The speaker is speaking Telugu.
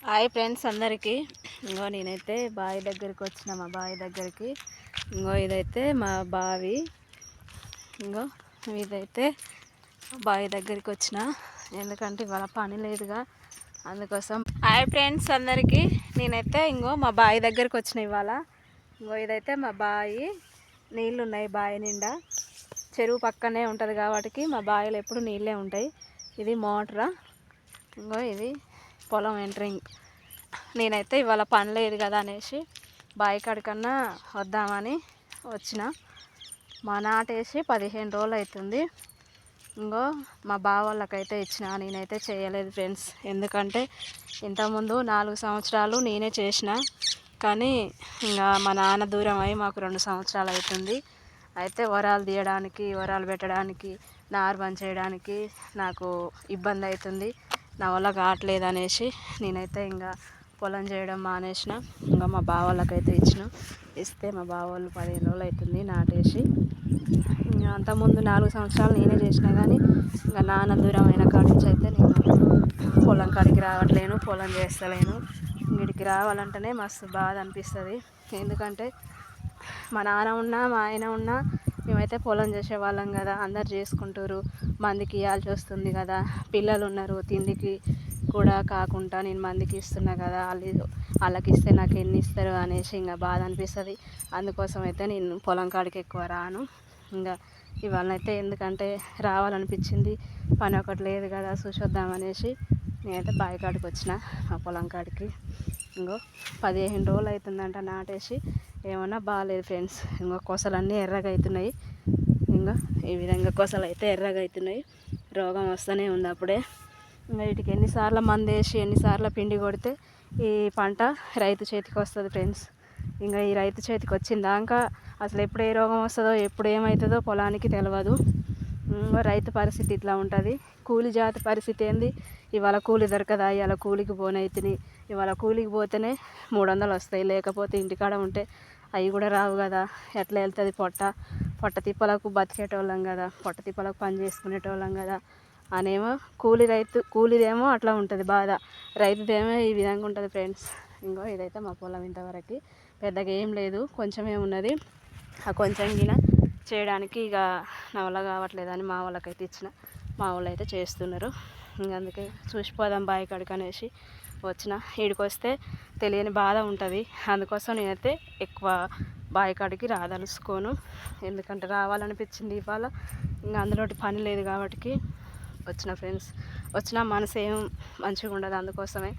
హాయ్ ఫ్రెండ్స్ అందరికీ. నేనైతే బావి దగ్గరికి వచ్చిన, మా బావి దగ్గరికి. ఇదైతే మా బావి. ఇదైతే బావి దగ్గరికి వచ్చిన, ఎందుకంటే ఇవాళ పని లేదుగా, అందుకోసం. హాయ్ ఫ్రెండ్స్ అందరికీ. నేనైతే మా బావి దగ్గరికి వచ్చిన ఇవాళ. ఇదైతే మా బావి. నీళ్ళు ఉన్నాయి బావి నిండా. చెరువు పక్కనే ఉంటుంది కాబట్టి మా బావిలో ఎప్పుడు నీళ్ళే ఉంటాయి. ఇది మోటరా. ఇది పొలం ఎంట్రింగ్. నేనైతే ఇవాళ పని లేదు కదా అనేసి బావి కాడికన్నా వద్దామని వచ్చిన. మా నాటేసి 15 రోజులు అవుతుంది. మా బావ వాళ్ళకైతే ఇచ్చిన, నేనైతే చేయలేదు ఫ్రెండ్స్. ఎందుకంటే ఇంతకుముందు 4 సంవత్సరాలు నేనే చేసిన, కానీ ఇంకా మా నాన్న దూరం అయ్యి మాకు 2 సంవత్సరాలు అవుతుంది. అయితే వరాలు తీయడానికి, వరాలు పెట్టడానికి, నారు బంద్ చేయడానికి నాకు ఇబ్బంది అవుతుంది. నా వల్ల కావట్లేదు అనేసి నేనైతే ఇంకా పొలం చేయడం మానేసిన. మా బావ వాళ్ళకైతే ఇస్తే మా బావ వాళ్ళు 15 రోజులు అవుతుంది నాటేసి. అంతకుముందు 4 సంవత్సరాలు నేనే చేసిన, కానీ ఇంకా నాన్న దూరం అయిన కాడి నుంచి అయితే నేను పొలం కాడికి రావట్లేను, పొలం చేస్తలేను. వీడికి రావాలంటేనే మస్తు బాధ అనిపిస్తుంది. ఎందుకంటే మా నాన్న ఉన్నా, మా ఆయన ఉన్నా మేమైతే పొలం చేసేవాళ్ళం కదా. అందరు చేసుకుంటారు, మందికి ఇవ్వాల్సి వస్తుంది కదా. పిల్లలు ఉన్నారు, తిండికి కూడా కాకుండా నేను మందికి ఇస్తున్నా కదా, వాళ్ళకి ఇస్తే నాకు ఎన్ని ఇస్తారు అనేసి ఇంకా బాధ అనిపిస్తుంది. అందుకోసం అయితే నేను పొలం కాడికి ఎక్కువ రాను. ఇవాళ అయితే ఎందుకంటే రావాలనిపించింది, పని ఒకటి లేదు కదా, చూసొద్దామనేసి నేనైతే బావి కాడికి వచ్చిన, మా పొలం కాడికి. 15 రోజులు అవుతుందంట నాటేసి. ఏమన్నా బాగాలేదు ఫ్రెండ్స్. కొసలన్నీ ఎర్రగా అవుతున్నాయి. ఈ విధంగా కొసలు అయితే ఎర్రగా అవుతున్నాయి. రోగం వస్తూనే ఉంది అప్పుడే. వీటికి ఎన్నిసార్లు మందేసి ఎన్నిసార్లు పిండి కొడితే ఈ పంట రైతు చేతికి వస్తుంది ఫ్రెండ్స్. ఈ రైతు చేతికి వచ్చిందాక అసలు ఎప్పుడు ఏ రోగం వస్తుందో, ఎప్పుడు ఏమవుతుందో పొలానికి తెలియదు. రైతు పరిస్థితి ఇట్లా ఉంటుంది. కూలి జాతి పరిస్థితి ఏంది, ఇవాళ కూలి దొరకదా, ఇవాళ కూలికి పోనైతిని. ఇవాళ కూలికి పోతేనే 300 వస్తాయి, లేకపోతే ఇంటికాడ ఉంటే అవి కూడా రావు కదా. ఎట్లా వెళ్తుంది పొట్ట తిప్పలకు బతికేటోళ్ళం కదా, పొట్ట తిప్పలకు పని చేసుకునేటోళ్ళం కదా అనేమో కూలిదేమో అట్లా ఉంటుంది బాధ, రైతుదేమో ఈ విధంగా ఉంటుంది ఫ్రెండ్స్. ఇదైతే మా పొలం. ఇంతవరకు పెద్దగా ఏం లేదు, కొంచెమే ఉన్నది. ఆ కొంచెం గిన చేయడానికి ఇక నా వల్ల కావట్లేదని మా వాళ్ళకైతే ఇచ్చిన. మా వాళ్ళు అయితే చేస్తున్నారు. అందుకే చూసిపోదాం బావి కాడికి అనేసి వచ్చిన. ఈడికి వస్తే తెలియని బాధ ఉంటుంది. అందుకోసం నేనైతే ఎక్కువ బావి కాడికి రాదలుచుకోను. ఎందుకంటే రావాలనిపించింది ఇవాళ. అందులోటి పని లేదు కాబట్టి వచ్చిన ఫ్రెండ్స్. వచ్చిన మనసు ఏం మంచిగా ఉండదు, అందుకోసమే.